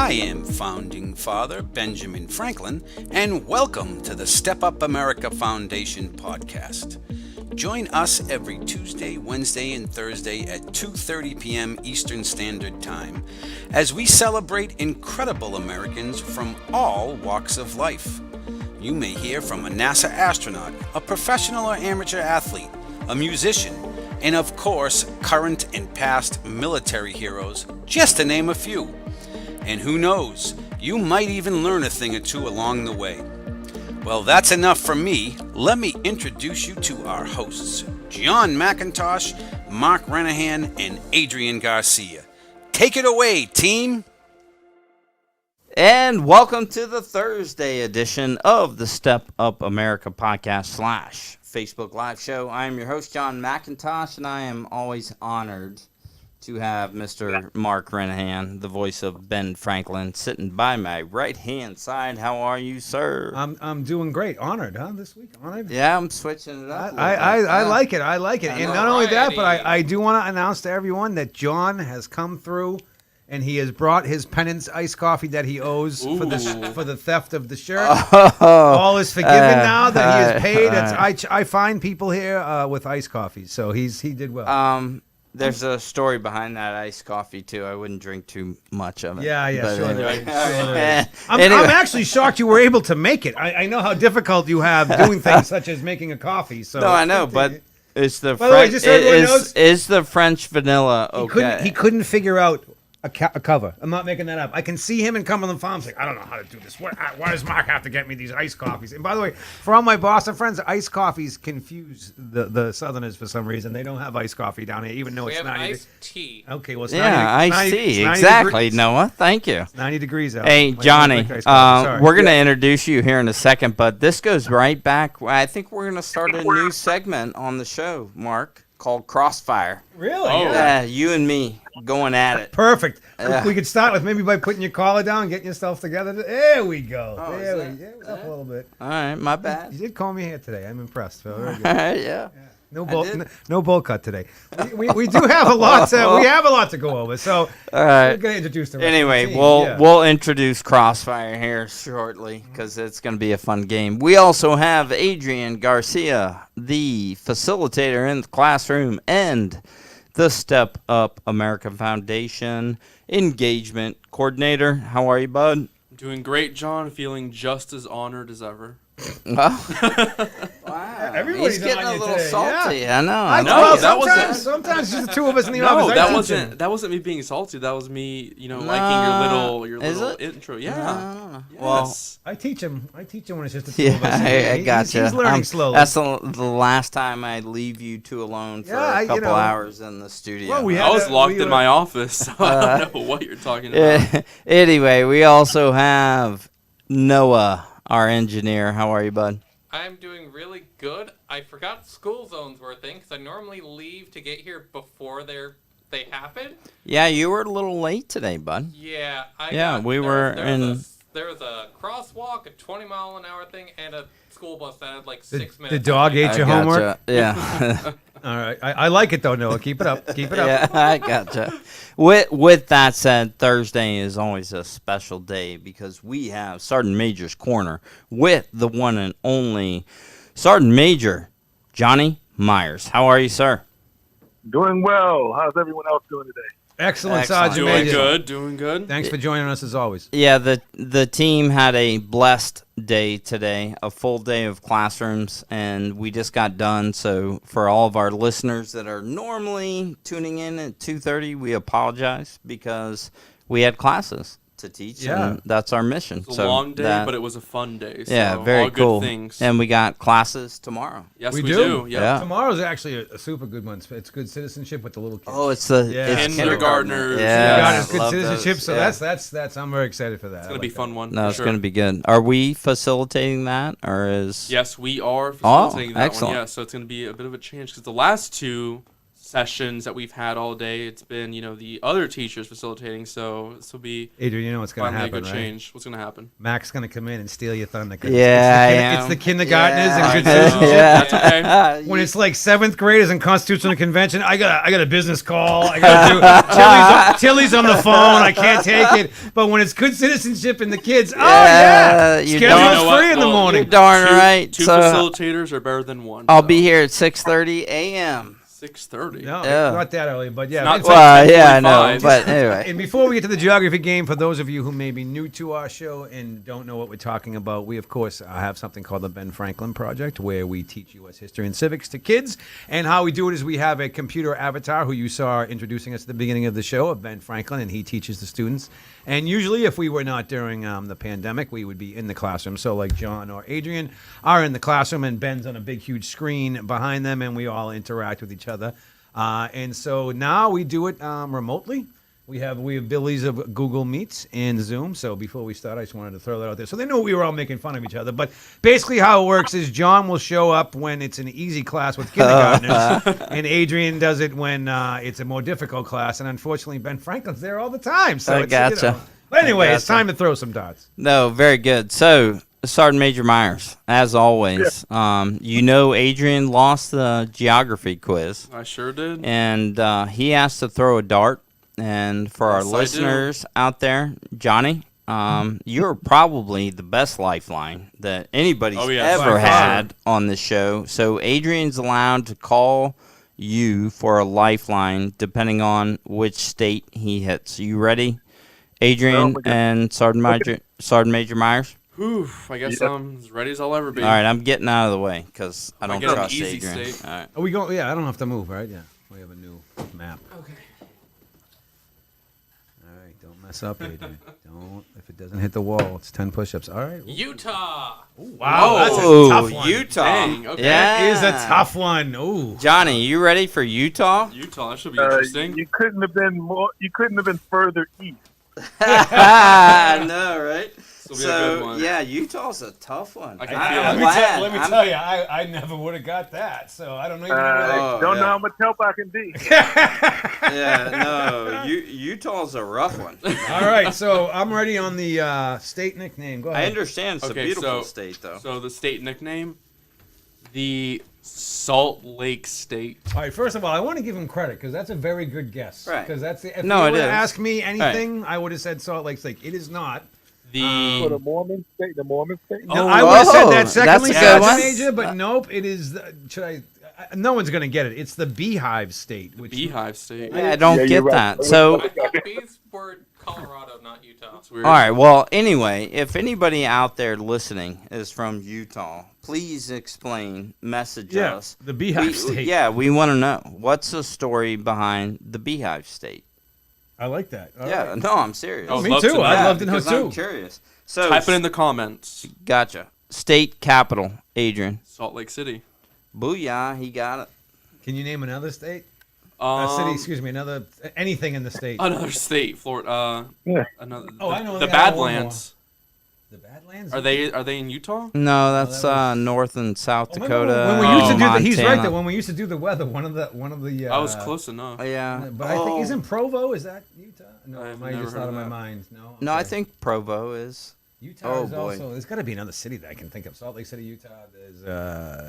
I am Founding Father Benjamin Franklin, and welcome to the Step Up America Foundation podcast. Join us every Tuesday, Wednesday, and Thursday at 2:30 p.m. Eastern Standard Time as we celebrate incredible Americans from all walks of life. You may hear from a NASA astronaut, a professional or amateur athlete, a musician, and of course, current and past military heroes, just to name a few. And who knows, you might even learn a thing or two along the way. Well, that's enough from me. Let me introduce you to our hosts, John McIntosh, Mark Renahan, and Adrian Garcia. Take it away, team! And welcome to the Thursday edition of the Step Up America podcast / Facebook Live show. I am your host, John McIntosh, and I am always honored to have Mr. Mark Renahan, the voice of Ben Franklin, sitting by my right-hand side. How are you, sir? I'm doing great. Honored, huh, this week? Honored? Yeah, I'm switching it up. I like it. I like it. And not only that, but I do want to announce to everyone that John has come through and he has brought his penance iced coffee that he owes for the theft of the shirt. All is forgiven now that he has paid. I find people here with iced coffee, so he did well. There's a story behind that iced coffee, too. I wouldn't drink too much of it. Yeah, sure. Anyway. I'm actually shocked you were able to make it. I know how difficult you have doing things such as making a coffee. So no, I know, but is the French vanilla okay? He couldn't figure out a cover. I'm not making that up. I can see him in Cumberland Farms like, I don't know how to do this. Why does Mark have to get me these iced coffees? And by the way, for all my Boston friends, iced coffees confuse the Southerners for some reason. They don't have iced coffee down here, even though it's 90 degrees. Iced tea. Okay, well, it's iced tea. Exactly, degrees. Noah. Thank you. It's 90 degrees out. Hey, Johnny, we're going to introduce you here in a second, but this goes right back. I think we're going to start a new segment on the show, Mark, called Crossfire. Really? Oh. Yeah, you and me going at it. Perfect. We could start with maybe by putting your collar down and getting yourself together. There we go. Up a little bit. All right, my bad. You did call me here today. I'm impressed, Phil. Very good. All right, yeah. No bowl cut today. We do have a lot. We have a lot to go over. So all right. We're going to introduce the rest anyway, of the team. we'll introduce Crossfire here shortly because it's going to be a fun game. We also have Adrian Garcia, the facilitator in the classroom and the Step Up America Foundation engagement coordinator. How are you, bud? Doing great, John. Feeling just as honored as ever. Wow. Everybody's He's getting on a you little today. salty. Yeah. I know. No, sometimes just the two of us in the No, office. that wasn't me being salty. That was me, liking your little intro. Yeah. Well, I teach him when it's just the two of us. I gotcha. He's learning slowly. That's the last time I leave you two alone for a couple hours in the studio. Well, I was locked in my office, so I don't know what you're talking about. Anyway, we also have Noah, our engineer. How are you, bud? I'm doing really good. I forgot school zones were a thing because I normally leave to get here before they happen. Yeah, you were a little late today, bud. Yeah. There was a crosswalk, a 20-mile-an-hour thing, and a school bus that had like 6 minutes. The dog ate your homework? Yeah. All right. I like it, though, Noah. Keep it up. Keep it up. Yeah, I gotcha. With that said, Thursday is always a special day because we have Sgt Major's Corner with the one and only Sgt Major Johnny Myers. How are you, sir? Doing well. How's everyone else doing today? Excellent, Sergeant Doing Major. doing good. Thanks for joining us as always. Yeah, the team had a blessed day today, a full day of classrooms, and we just got done. So for all of our listeners that are normally tuning in at 2:30, we apologize because we had classes to teach, and that's our mission. It was a long day, but it was a fun day. So yeah, very all cool. Good things. And we got classes tomorrow. Yes, we do. Yeah. Tomorrow's actually a super good one. It's good citizenship with the little kids. Oh, it's the kindergartners. Yeah, it's good citizenship. So that's I'm very excited for that. It's gonna be a fun one. No, it's gonna be good. Are we facilitating that, or is? Yes, we are facilitating that excellent. one. Yeah, so it's gonna be a bit of a change because the last two sessions that we've had all day. It's been, the other teachers facilitating. So this will be Adrian, you know what's going to finally a happen, good right? change. What's going to happen? Mac's going to come in and steal your thunder. 'Cause Yeah, it's the kindergartners and good I know. citizenship. That's okay. When it's like 7th graders and constitutional convention, I got a business call. I got to do Tilly's on the phone. I can't take it. But when it's good citizenship and the kids, you're schedule's free in the morning. You're darn right. Two So facilitators are better than one. I'll be here at 6:30 a.m. 6:30. No, Yeah. not that early, but yeah. Not it's Well, yeah, I know. 10:45. But anyway. And before we get to the geography game, for those of you who may be new to our show and don't know what we're talking about, we, of course, have something called the Ben Franklin Project, where we teach U.S. history and civics to kids. And how we do it is we have a computer avatar who you saw introducing us at the beginning of the show, of Ben Franklin, and he teaches the students. And usually, if we were not during the pandemic, we would be in the classroom. So like John or Adrian are in the classroom, and Ben's on a big, huge screen behind them, and we all interact with each other. And so now we do it remotely. We have abilities of Google Meets and Zoom. So before we start, I just wanted to throw that out there. So they know we were all making fun of each other. But basically how it works is John will show up when it's an easy class with kindergartners. And Adrian does it when it's a more difficult class. And unfortunately, Ben Franklin's there all the time. So I gotcha. But anyway, it's time to throw some darts. No, very good. So, Sgt Major Miles, as always, Adrian lost the geography quiz, I sure did. and he has to throw a dart. And for our Yes, I do. listeners out there, Johnny, you're probably the best lifeline that anybody's yes, ever by far. had on this show. So Adrian's allowed to call you for a lifeline depending on which state he hits. You ready, Adrian and Sgt Major Miles? Whew, I guess I'm as ready as I'll ever be. All right, I'm getting out of the way because I don't get an trust easy Adrian. state. All right. Are we going? Yeah, I don't have to move, right? Yeah. We have a new map. Okay. All right, don't mess up, Adrian. Don't. If it doesn't hit the wall, it's 10 push-ups. All right. Utah. Wow, that's a Oh, tough one. Utah. Dang, okay. Yeah. That is a tough one. Ooh. Johnny, you ready for Utah? Utah, that should be interesting. You couldn't have been more. You couldn't have been further east. I know, right? This will be a good one. yeah, Utah's a tough one. I can I'm feel it. glad. Let me I'm- tell you, I never would have got that. So I don't know. Don't yeah. know how much help I can be. Yeah, no, Utah's a rough one. All right, so I'm ready on the state nickname. Go I ahead. understand it's Okay, a beautiful so- state, though. So the state nickname, the Salt Lake State. All right, first of all, I want to give him credit because that's a very good guess. Right. Because that's if No, you it were to is. ask me anything, I would have said Salt Lake State. It is not. The For the Mormon state, No, I would have said that that's secondly, a good Sgt one. Major, but nope. It is. No one's gonna get it. It's the Beehive State. Which Beehive State. Yeah, I don't Yeah, get you're right. that. So, I thought bees were Colorado, not Utah. That's weird. all right. Well, anyway, if anybody out there listening is from Utah, please explain, message Yeah, us. the Beehive State. Yeah, we want to know what's the story behind the Beehive State. I like that. All Yeah, right. no, I'm serious. Oh, Me love too. to know. I'd love to know because I'm too. curious. So, Type it in the comments. gotcha. State capital, Adrian. Salt Lake City. Booyah, he got it. Can you name another state? Um, City. Another anything in the state. Another state, Florida. Yeah. Another. Oh, I know The they got one Badlands. The Badlands. Are they in Utah? No, that's that was- North and South Remember Dakota. when we used to do Montana. he's right there. When we used to do the weather, one of the. I was close enough. Yeah. But I think isn't Provo? Is that Utah? No, I've I never just heard out of of my that. mind. No. No, I Okay. think Provo is. Utah Oh, is boy. also. There's got to be another city that I can think of. Salt Lake City, Utah. There's.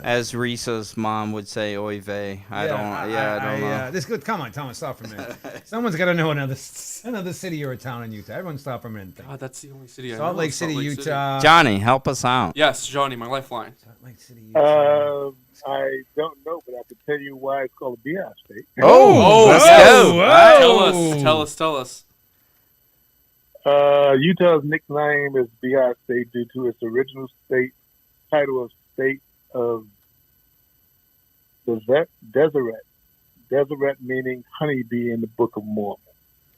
As Risa's mom would say, oy vey. I don't know. This good. Come on, Thomas. Stop for a minute. Someone's got to know another city or a town in Utah. Everyone, stop for a minute. And think. God, that's the only city I know. Salt Lake City, Utah. Johnny, help us out. Yes, Johnny, my lifeline. Salt Lake City, Utah. I don't know, but I can tell you why it's called the Beehive State. Oh, let's whoa, go. whoa. Tell us. Utah's nickname is Beehive State due to its original state title of State of Deseret. Deseret meaning honeybee in the Book of Mormon.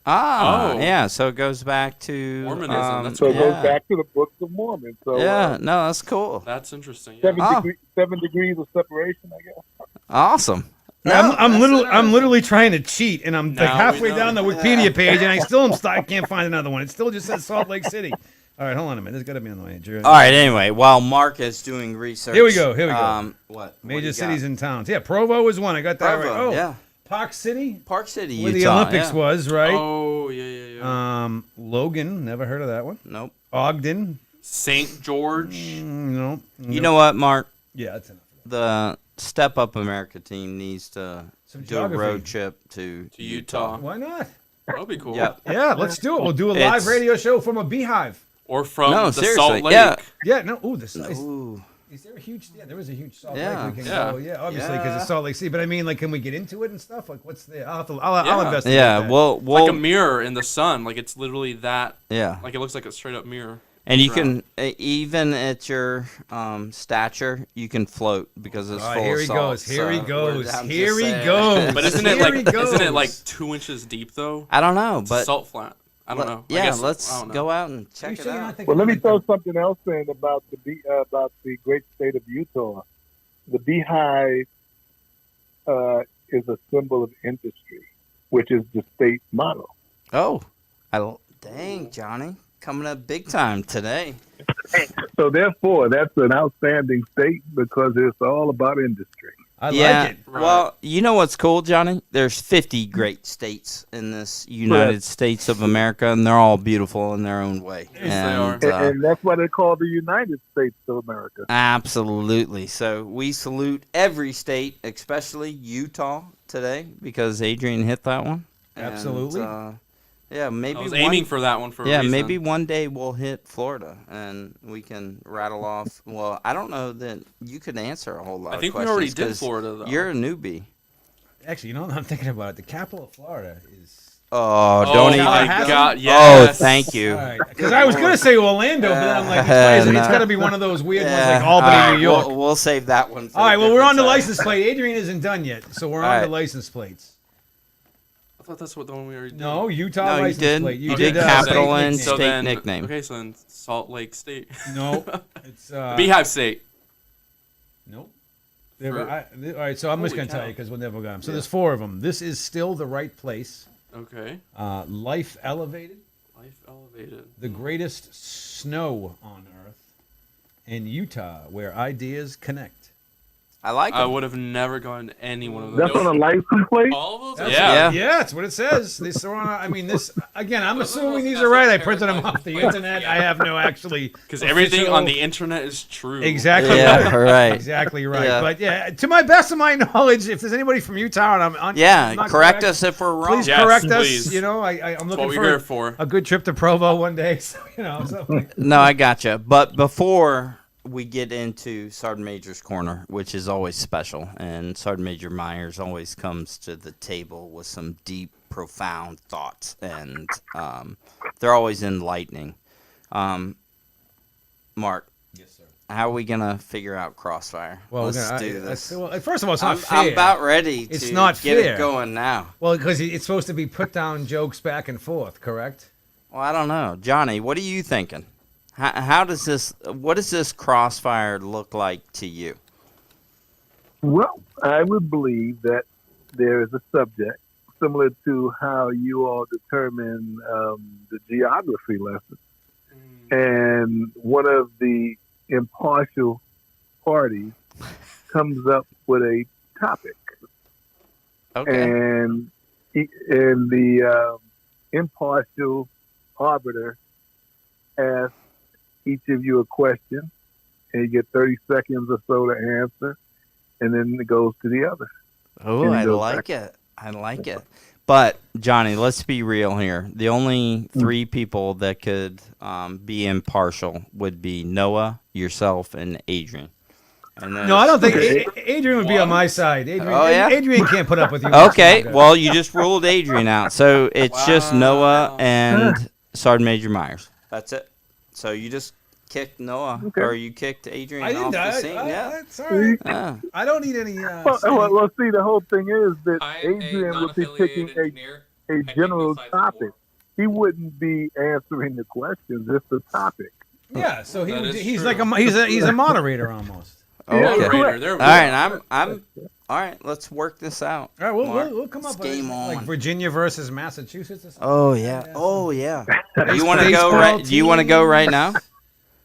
Ah, Oh. yeah. So it goes back to Mormonism, that's So it yeah. goes back to the Book of Mormon. So Yeah, no, that's cool. That's interesting. Yeah. seven degrees of separation, I guess. Awesome. I'm literally trying to cheat, and I'm like Now halfway we know. down the Wikipedia page, and I still can't find another one. It still just says Salt Lake City. All right, hold on a minute. There's got to be another one. All right. Anyway, while Mark is doing research, Here we go. What? Major cities and towns. Yeah, Provo is one. I got that Provo, right. Oh, yeah. Park City, Utah. where the Olympics yeah. was, right? Oh, yeah. Logan, never heard of that one. Nope. Ogden, St. George. no. You know what, Mark? Yeah, that's enough. The Step Up America team needs to Some do geography. a road trip to Utah. Why not? That would be cool. Yep. Yeah, let's do it. We'll do a live It's- radio show from a beehive. Or from No, the seriously, Salt Lake. yeah. Yeah, no. Ooh, the size. Ooh. Is there a huge? Yeah, there is a huge Salt Yeah. Lake. We can Yeah. go. Yeah, obviously because Yeah. it's Salt Lake City. But I mean, like, can we get into it and stuff? Like, what's the? I'll Yeah. investigate. Yeah, that. we'll Like a mirror in the sun. Like it's literally that. yeah. Like it looks like a straight up mirror. And you Drown. can even at your stature, you can float because it's full here of he salt. goes. Here he So goes. I'm Here just he saying. goes. But isn't it Here like he goes. isn't it like 2 inches deep though? I don't know, It's a but salt flat. I don't know. I yeah, guess- let's I don't know. go out and Are you check it sure you're not out. thinking Well, let me of throw it? something else in about the great state of Utah. The beehive is a symbol of industry, which is the state motto. Oh, dang, Johnny, coming up big time today. So therefore, that's an outstanding state because it's all about industry. I yeah. like it. Right. Well, you know what's cool, Johnny? There's 50 great states in this United States of America, and they're all beautiful in their own way. Yes, they are. And that's why they call the United States of America. Absolutely. So we salute every state, especially Utah today, because Adrian hit that one. And, Absolutely. yeah, maybe I was aiming for that one for a yeah, reason. maybe one day we'll hit Florida and we can rattle off. Well, I don't know that you could answer a whole lot. I think of we already questions did 'cause Florida though. You're a newbie. Actually, you know what I'm thinking about? It. The capital of Florida is. Oh, Oh don't even. my Tallahassee? God! Oh, Yes. thank you. Because I was gonna say Orlando, but then I'm like, it's No. got to be one of those weird ones Yeah, like Albany, all right, New York. We'll save that one. For All right, a well, we're on different the time. license plate. Adrian isn't done yet, so we're All on the right. license plates. I thought that's what the one we already did. No, Utah No, you license did. plate. You did state capital nickname. and So state then, nickname. Okay, so then Salt Lake State. No, it's Beehive State. Nope. For- All right, so I'm just Holy gonna tell cow. you because we'll never got them. So there's 4 of them. This is still the right place. Okay. Life elevated, Life elevated. the greatest snow on Earth, in Utah, where ideas connect. I like I it. would have never gone to any one of those. That's on a license plate? All of those? Yeah. Yeah, that's what it says. These are on. I mean, this again. I'm Those are assuming the these most are right. I esoteric printed them off the places. internet. Yeah. I have no actually. Because everything on the official- internet is true. Exactly. Yeah, right. Exactly right. Yeah. But yeah, to my best of my knowledge, if there's anybody from Utah and I'm Yeah, not correct us if we're wrong. Please Yes, correct please. us. You know, I'm That's looking what we're here for for. a good trip to Provo one day. So, you know, so. No, I gotcha. But before we get into Sergeant Major's Corner, which is always special, and Sergeant Major Myers always comes to the table with some deep, profound thoughts, and they're always enlightening. Mark, Yes, sir. how are we going to figure out Crossfire? Well, Let's do this. well, first of all, it's not I'm fair. about ready It's to not get fair. it going now. Well, because it's supposed to be put down jokes back and forth, correct? Well, I don't know. Johnny, what are you thinking? How does this, what does this Crossfire look like to you? Well, I would believe that there is a subject similar to how you all determine the geography lesson. And one of the impartial parties comes up with a topic. Okay. And the impartial arbiter asks each of you a question, and you get 30 seconds or so to answer, and then it goes to the other. Oh, And I he goes like back. it. I like it. But, Johnny, let's be real here. The only 3 people that could be impartial would be Noah, yourself, and Adrian. And No, I don't think Okay. Adrian would be on my side. Adrian, Oh, yeah? Adrian can't put up with you. Okay, well, you just ruled Adrian out. So it's just Noah Wow. and Sergeant Major Myers. That's it. So you just kicked Noah, Okay. or you kicked Adrian I off didn't. the scene. Yeah. That's all right. Yeah. I don't need any. Well, see, the whole thing is that I am a Adrian would be picking non-affiliated engineer. a I pick general the sides of topic. war. He wouldn't be answering the questions. It's the topic. yeah, so That is he's true. like he's a moderator almost. Okay. Yeah, All correct. There we go. right, I'm. All right, let's work this out. All right, Mark. we'll come up It's with game like on. Virginia versus Massachusetts or something. Oh yeah. Oh yeah. Do you want to go Baseball right? Do you want to go team. right now?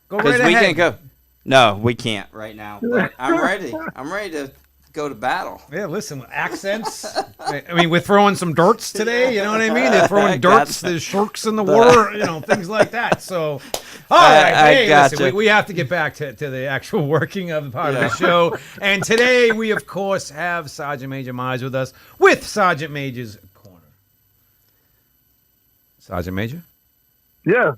Go Because right we ahead. can go. No, we can't right now. But I'm ready. I'm ready to go to battle. Yeah, listen, accents, I mean, we're throwing some darts today. You know what I mean? They're throwing darts. There's sharks in the water. Things like that. So, all right. Hey, listen, we have to get back to the actual working of the part of the show. And today we, of course, have Sergeant Major Miles with us with Sergeant Major's Corner. Sergeant Major? Yes.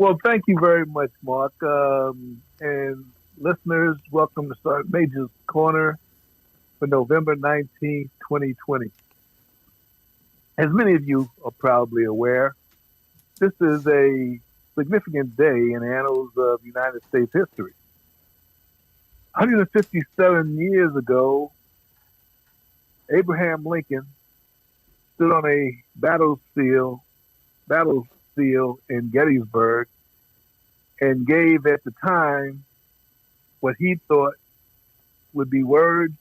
Well, thank you very much, Mark. And listeners, welcome to Sergeant Major's Corner for November 19th, 2020. As many of you are probably aware, this is a significant day in the annals of United States history. 157 years ago, Abraham Lincoln stood on a battlefield in Gettysburg and gave at the time what he thought would be words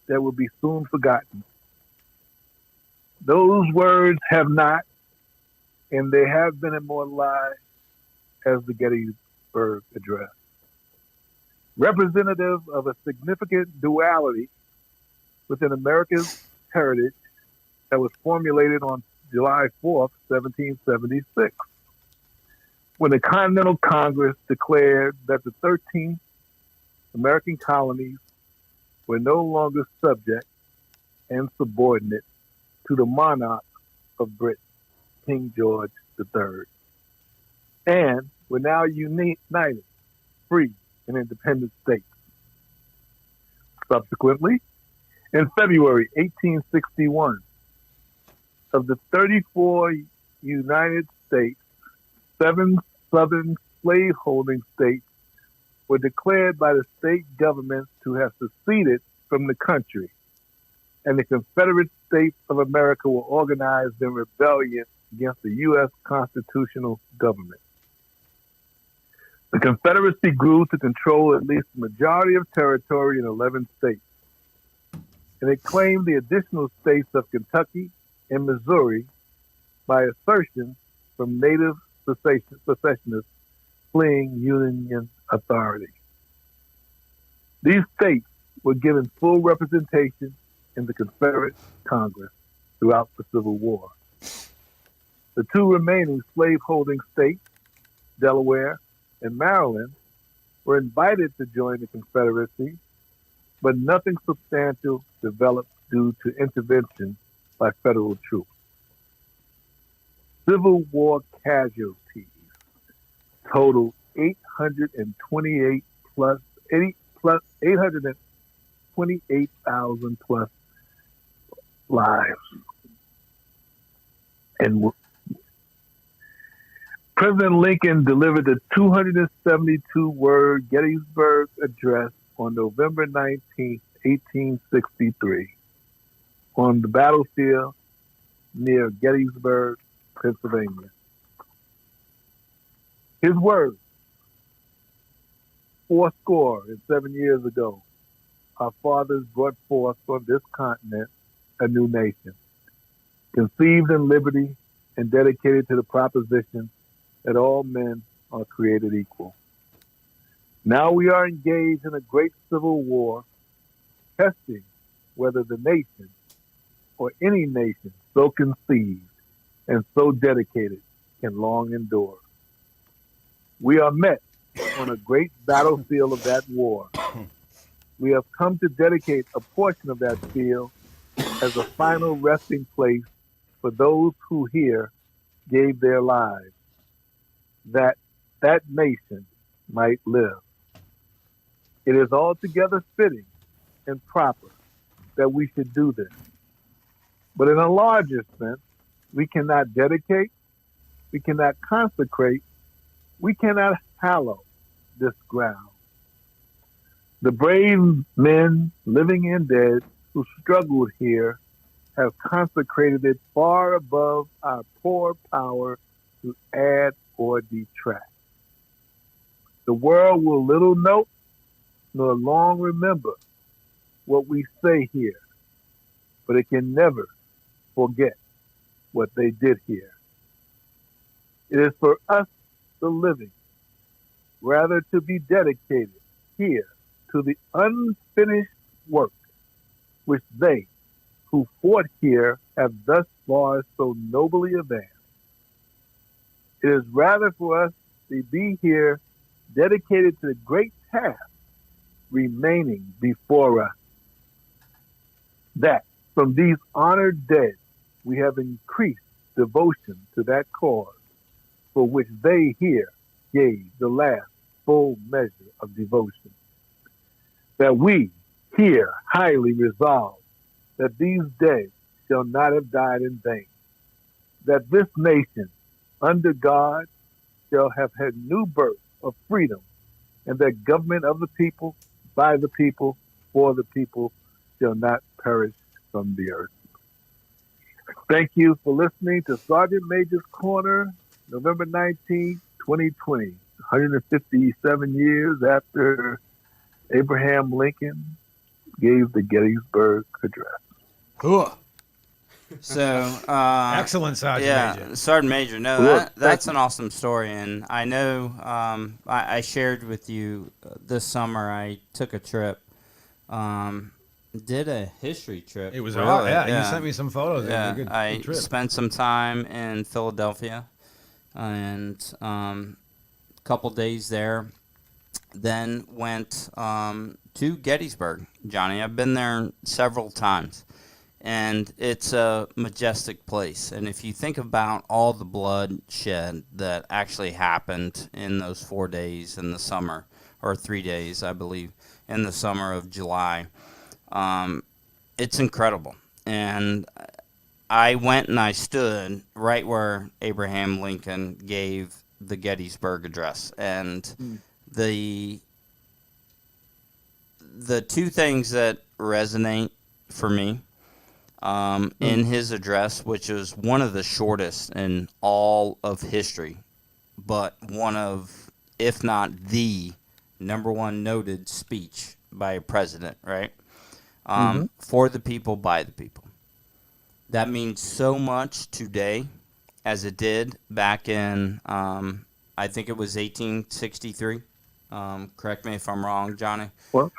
that would be soon forgotten. Those words have not, and they have been immortalized as the Gettysburg Address. Representative of a significant duality within America's heritage that was formulated on July 4th, 1776, when the Continental Congress declared that the 13 American colonies were no longer subject and subordinate to the monarch of Britain, King George III, and were now united, free, and independent states. Subsequently, in February 1861, of the 34 United States, 7 southern slaveholding states were declared by the state governments to have seceded from the country, and the Confederate States of America were organized in rebellion against the U.S. constitutional government. The Confederacy grew to control at least the majority of territory in 11 states, and it claimed the additional states of Kentucky and Missouri by assertion from native secessionists fleeing Union authority. These states were given full representation in the Confederate Congress throughout the Civil War. The 2 remaining slaveholding states, Delaware and Maryland, were invited to join the Confederacy, but nothing substantial developed due to intervention by federal troops. Civil War casualties totaled 828,000 plus lives. And President Lincoln delivered the 272-word Gettysburg Address on November 19, 1863, on the battlefield near Gettysburg, Pennsylvania. His words, 7 years ago, our fathers brought forth on this continent a new nation, conceived in liberty and dedicated to the proposition that all men are created equal. Now we are engaged in a great civil war, testing whether the nation or any nation so conceived and so dedicated can long endure. We are met on a great battlefield of that war. We have come to dedicate a portion of that field as a final resting place for those who here gave their lives, that that nation might live. It is altogether fitting and proper that we should do this. But in a larger sense, we cannot dedicate, we cannot consecrate, we cannot hallow this ground. The brave men, living and dead, who struggled here have consecrated it far above our poor power to add or detract. The world will little note nor long remember what we say here, but it can never forget what they did here. It is for us, the living, rather to be dedicated here to the unfinished work which they, who fought here, have thus far so nobly advanced. It is rather for us to be here dedicated to the great task remaining before us, that from these honored dead we have increased devotion to that cause for which they here gave the last full measure of devotion. That we here highly resolve that these dead shall not have died in vain, that this nation under God shall have had new birth of freedom, and that government of the people, by the people, for the people, shall not perish from the earth. Thank you for listening to Sgt Major's Corner, November 19, 2020, 157 years after Abraham Lincoln gave the Gettysburg Address. Cool. So, Excellent, Sergeant Major. Sergeant Major. No, that's an awesome story, and I know I shared with you this summer. I took a trip, did a history trip. It was really. yeah. You sent me some photos. Yeah, It was a good trip. Spent some time in Philadelphia, and a couple days there. Then went to Gettysburg, Johnny. I've been there several times. And it's a majestic place. And if you think about all the bloodshed that actually happened in those 4 days in the summer, or 3 days, I believe, in the summer of July, it's incredible. And I went and I stood right where Abraham Lincoln gave the Gettysburg Address. And the two things that resonate for me in his address, which is one of the shortest in all of history, but one of, if not the number one noted speech by a president, right? For the people, by the people. That means so much today as it did back in, I think it was 1863. Correct me if I'm wrong, Johnny. Well,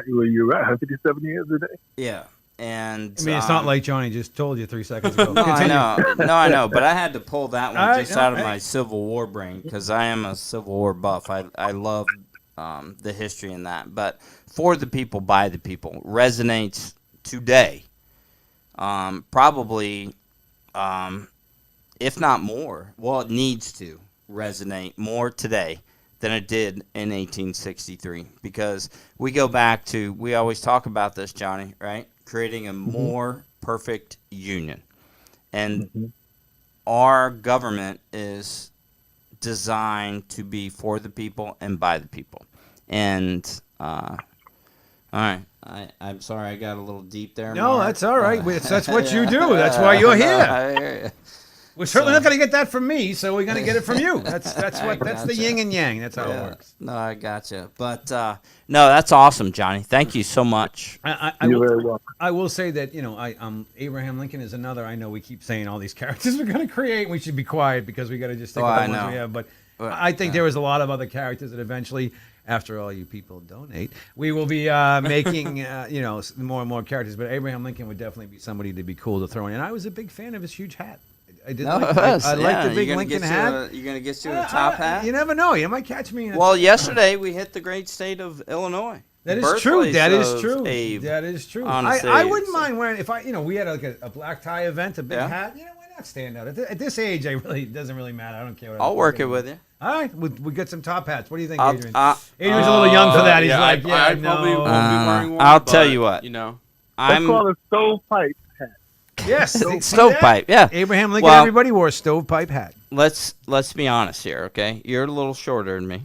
you're right, 157 years today. Yeah. And I mean, it's not like Johnny just told you 3 seconds ago. No, I know, but I had to pull that one All just right, out of my Civil War brain because I am a Civil War buff. I love the history in that. But for the people, by the people resonates today. Probably, if not more, well, it needs to resonate more today than it did in 1863 because we go back to, we always talk about this, Johnny, right? Creating a more perfect union. And our government is designed to be for the people and by the people. And, all right, I'm sorry I got a little deep there. No, Mark. that's all right. That's what you do. That's why you're here. I hear you. We're certainly not going to get that from me, so we're going to get it from you. That's the yin and yang. That's how it works. No, I gotcha. But no, that's awesome, Johnny. Thank you so much. You're very welcome. I will say that Abraham Lincoln is another. I know we keep saying all these characters we're going to create. And we should be quiet because we got to just think about the ones we have. But I think there was a lot of other characters that eventually, after all you people donate, we will be making more and more characters. But Abraham Lincoln would definitely be somebody to be cool to throw in. And I was a big fan of his huge hat. I did. I like the big Lincoln hat. You're gonna get you a top hat. You never know. You might catch me. Well, yesterday we hit the great state of Illinois. That is true. That is true. Abe that is true. Honestly, I wouldn't mind wearing we had like a black tie event, a big hat. Why not stand out? At this age, it doesn't really matter. I don't care. I'll work it with you. All right, we get some top hats. What do you think, Adrian? Adrian's a little young for that. He's I probably won't be wearing one. I'll tell you what. Let's call it stovepipe hat. Yes, stovepipe. Yeah, Abraham Lincoln. Everybody wore a stovepipe hat. Let's be honest here, okay? You're a little shorter than me,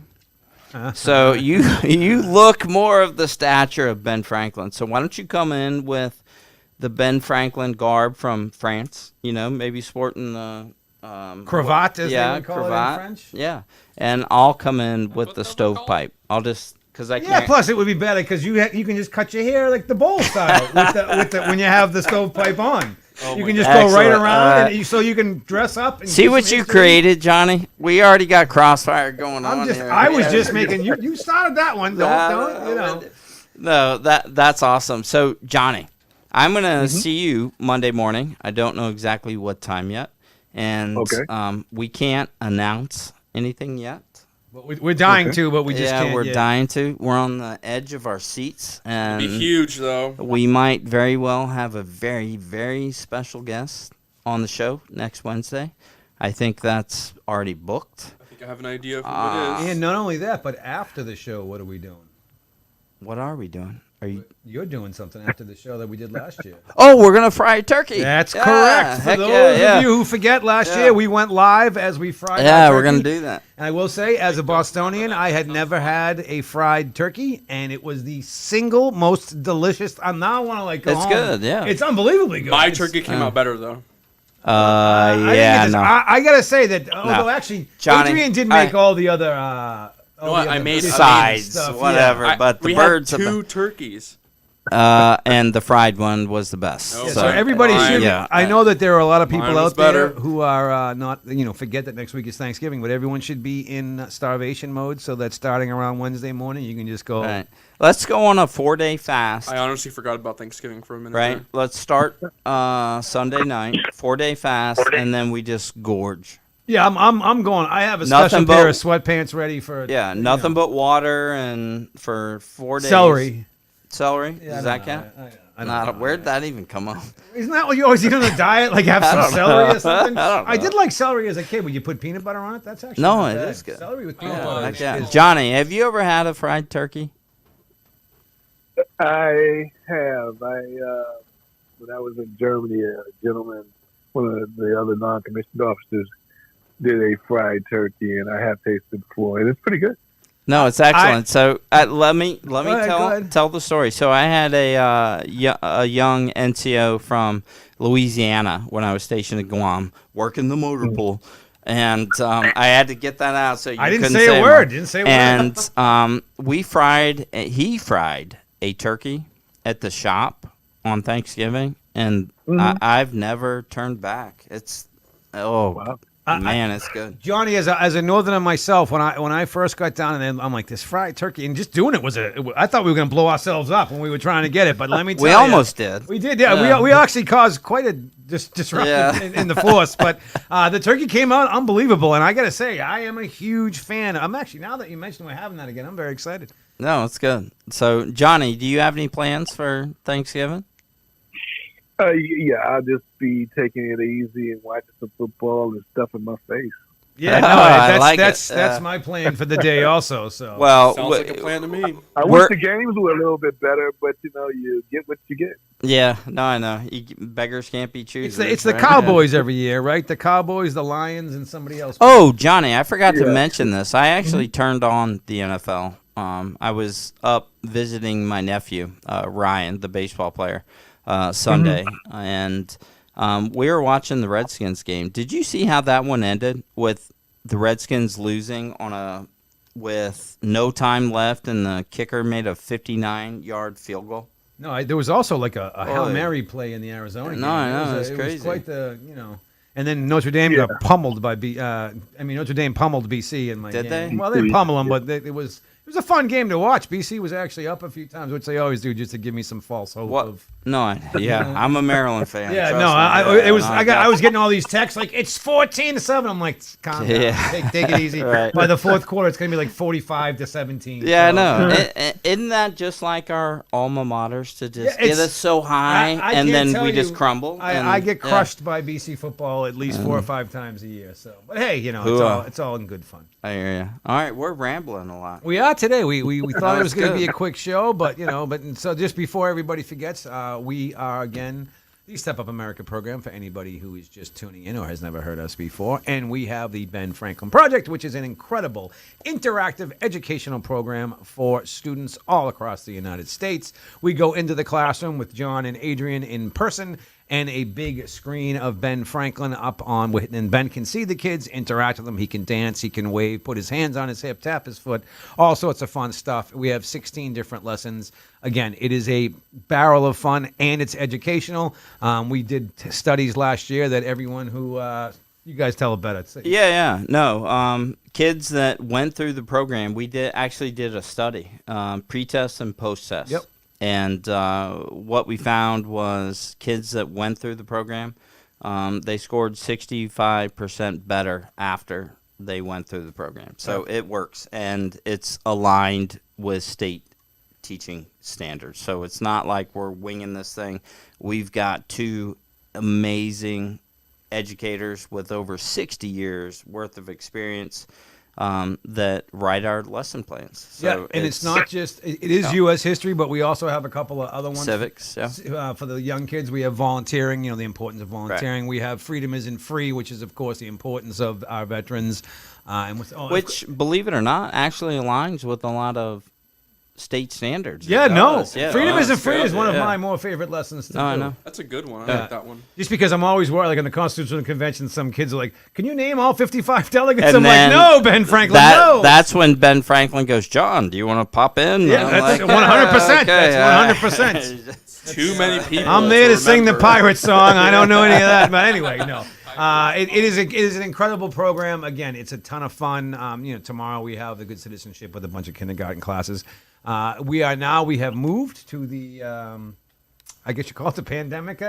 so you look more of the stature of Ben Franklin. So why don't you come in with the Ben Franklin garb from France? Maybe sporting the cravat, as they would call it in French. Yeah, and I'll come in with the stovepipe. I'll just. Yeah, plus it would be better because you can just cut your hair like the bowl style with the when you have the stovepipe on. You can just go right around, so you can dress up. And see what you created, Johnny? We already got Crossfire going on here. I was just making you. You started that one. Don't. No, that's awesome. So Johnny, I'm going to see you Monday morning. I don't know exactly what time yet. And we can't announce anything yet. We're dying to, but we just can't. Yeah, we're dying to. We're on the edge of our seats. And it'd be huge, though. We might very well have a very, very special guest on the show next Wednesday. I think that's already booked. I think I have an idea of who it is. And not only that, but after the show, what are we doing? What are we doing? You're doing something after the show that we did last year. Oh, we're going to fry turkey. That's correct. For those of you who forget, last year we went live as we fried our turkey. Yeah, we're going to do that. And I will say, as a Bostonian, I had never had a fried turkey, and it was the single most delicious. I now want to go home. It's good, yeah. It's unbelievably good. My turkey came out better, though. I got to say that, although actually, Johnny, Adrian did make all the other... I made sides, stuff, whatever, but the birds... We had 2 turkeys. And the fried one was the best. Yeah, so everybody should. Yeah. I know that there are a lot of people out there better. who are not, forget that next week is Thanksgiving, but everyone should be in starvation mode so that starting around Wednesday morning, you can just go. All right. Let's go on a 4-day fast. I honestly forgot about Thanksgiving for a minute. Right. Let's start Sunday night, 4-day fast, and then we just gorge. Yeah, I'm going. I have a special pair of sweatpants ready for. Yeah, nothing but water and for 4 days. Celery? Yeah, Does that count? Where'd that even come up? Isn't that what you always eat on a diet? Like have some celery or something? I don't know. I did like celery as a kid. Would you put peanut butter on it? That's actually it is good. Celery with peanut butter. Yeah. Johnny, have you ever had a fried turkey? I have. When I was in Germany, a gentleman, one of the other non-commissioned officers, did a fried turkey, and I have tasted before, and it's pretty good. No, it's excellent. So let me tell the story. So I had a young NCO from Louisiana when I was stationed at Guam, working the motor pool, and I had to get that out. So you I didn't couldn't say a word. And he fried a turkey at the shop on Thanksgiving, and I've never turned back. It's wow. Man, it's good. Johnny, as a northerner myself, when I first got down, and then I'm like, this fried turkey, and just doing it I thought we were going to blow ourselves up when we were trying to get it, but let me tell you. We almost did. We did, yeah. We actually caused quite a disruption in the force, but the turkey came out unbelievable, and I got to say, I am a huge fan. I'm actually, now that you mentioned we're having that again, I'm very excited. No, it's good. So, Johnny, do you have any plans for Thanksgiving? Yeah, I'll just be taking it easy and watching some football and stuffing my face. Yeah, that's my plan for the day also. So well, sounds like a plan to me. I wish the games were a little bit better, but you get what you get. Yeah, no, I know. Beggars can't be choosers. It's the Cowboys every year, right? The Cowboys, the Lions, and somebody else. Oh, Johnny, I forgot to mention this. I actually turned on the NFL. I was up visiting my nephew, Ryan, the baseball player. Sunday, and we were watching the Redskins game. Did you see how that one ended with the Redskins losing with no time left, and the kicker made a 59-yard field goal? No, there was also like a Hail Mary play in the Arizona game. No, I know, it was crazy. It was quite the And then Notre Dame got pummeled by Notre Dame pummeled BC in my game. Did they? Well, they didn't pummel them, but it was a fun game to watch. BC was actually up a few times, which they always do, just to give me some false hope. I'm a Maryland fan. Yeah, no, I was getting all these texts like it's 14-7. I'm like, calm down, take it easy. Right. By the fourth quarter, it's gonna be like 45-17. Yeah, I know. Isn't that just like our alma maters to just get us so high and then we just crumble? I get crushed by BC football at least 4 or 5 times a year. So, but hey, it's all in good fun. I hear you. All right, we're rambling a lot. We are today. We thought it was going to be a quick show, but so just before everybody forgets, we are again the Step Up America program for anybody who is just tuning in or has never heard us before, and we have the Ben Franklin Project, which is an incredible interactive educational program for students all across the United States. We go into the classroom with John and Adrian in person, and a big screen of Ben Franklin up on, and Ben can see the kids, interact with them. He can dance, he can wave, put his hands on his hip, tap his foot, all sorts of fun stuff. We have 16 different lessons. Again, it is a barrel of fun, and it's educational. We did studies last year that everyone who, you guys tell it better. Yeah. No, kids that went through the program, we actually did a study, pre-test and post-test. Yep. And what we found was kids that went through the program, they scored 65% better after they went through the program. So it works, and it's aligned with state teaching standards. So it's not like we're winging this thing. We've got 2 amazing educators with over 60 years worth of experience that write our lesson plans. So and it's not just, it is U.S. history, but we also have a couple of other ones. Civics, for the young kids, we have volunteering, the importance of volunteering. Right. We have freedom isn't free, which is, of course, the importance of our veterans. Which, believe it or not, actually aligns with a lot of state standards. Freedom isn't free is one of my more favorite lessons to do. I know. That's a good one. I like that one. Just because I'm always worried, like in the Constitutional Convention, some kids are like, "Can you name all 55 delegates?" And I'm like, "No, Ben Franklin, no." That's when Ben Franklin goes, "John, do you want to pop in?" Yeah, that's 100%. That's 100%. Too many people. I'm there to sing the pirate song. I don't know any of that, but anyway, no. It is an incredible program. Again, it's a ton of fun. Tomorrow we have the Good Citizenship with a bunch of kindergarten classes. We have moved to the, I guess you call it the pandemic,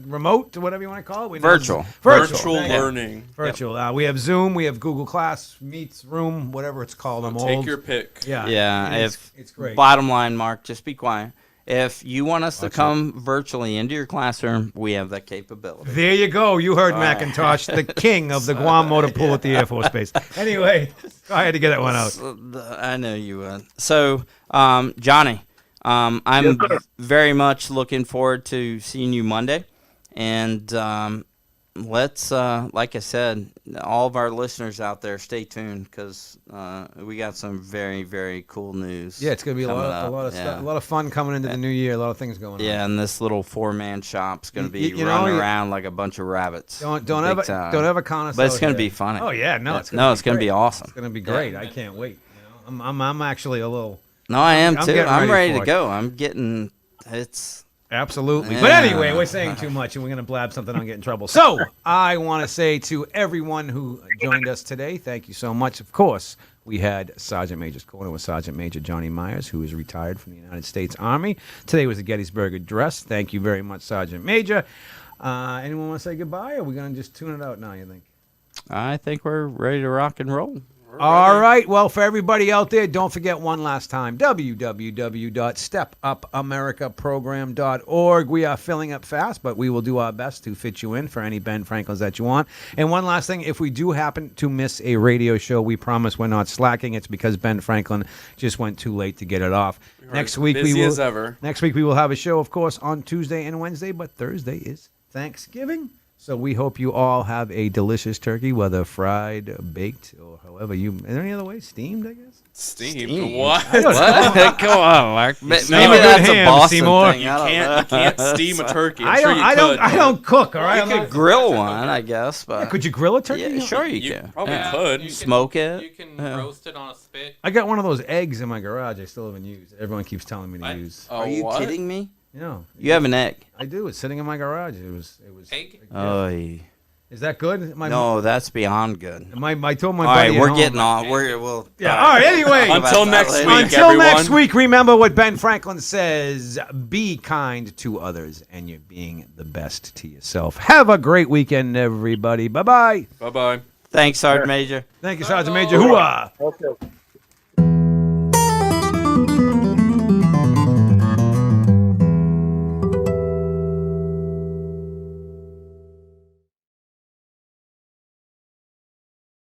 remote, or whatever you want to call it. Virtual learning. Virtual. Yep. We have Zoom. We have Google Class, Meets, Room, whatever it's called. I'm Take old. your pick. Yeah. It's great. Bottom line, Mark, just be quiet. If you want us to come virtually into your classroom, we have that capability. There you go. You heard Macintosh, the king of the Guam motor pool at the Air Force Base. Anyway, I had to get that one out. I know you would. So, Johnny, I'm very much looking forward to seeing you Monday. And let's, like I said, all of our listeners out there, stay tuned because we got some very, very cool news. Yeah, it's going to be a lot of fun coming into the new year. A lot of things going on. Yeah, and this little 4-man shop's going to be running around like a bunch of rabbits. Don't ever count us out. But it's going to be funny. Oh yeah, it's going to be awesome. It's going to be great. I can't wait. I'm actually a little. No, I am too. I'm ready to go. I'm getting it's. Absolutely. Yeah. But anyway, we're saying too much and we're going to blab something and get in trouble. So I want to say to everyone who joined us today, thank you so much. Of course, we had Sgt Major's Corner with Sgt Major Johnny Myers, who is retired from the United States Army. Today was the Gettysburg Address. Thank you very much, Sgt Major. Anyone want to say goodbye, or are we going to just tune it out now, you think? I think we're ready to rock and roll. All right. Well, for everybody out there, don't forget one last time, www.stepupamericaprogram.org. We are filling up fast, but we will do our best to fit you in for any Ben Franklins that you want. And one last thing, if we do happen to miss a radio show, we promise we're not slacking. It's because Ben Franklin just went too late to get it off. Next week we will have a show, of course, on Tuesday and Wednesday, but Thursday is Thanksgiving. So we hope you all have a delicious turkey, whether fried, baked, or however you. Is there any other way? Steamed, I guess. Steamed? What? Come on, Mark. Maybe that's a Boston Seymour. thing. You can't steam a turkey. I don't cook. All right. You could grill one, I guess. But could you grill a turkey? Yeah, sure you can. Probably could. You can smoke it. You can roast it on a spit. I got one of those eggs in my garage. I still haven't used. Everyone keeps telling me to use. Are you kidding me? No. You have an egg. I do. It's sitting in my garage. It was. Egg? Is that good? No, that's beyond good. I told my all buddy. All right, we're getting on. All right. All right. Anyway, until next week. Until next week. Remember what Ben Franklin says: be kind to others, and you're being the best to yourself. Have a great weekend, everybody. Bye bye. Bye bye. Thanks, Sergeant Major. Thank you, Sergeant Major. Hoorah! Okay.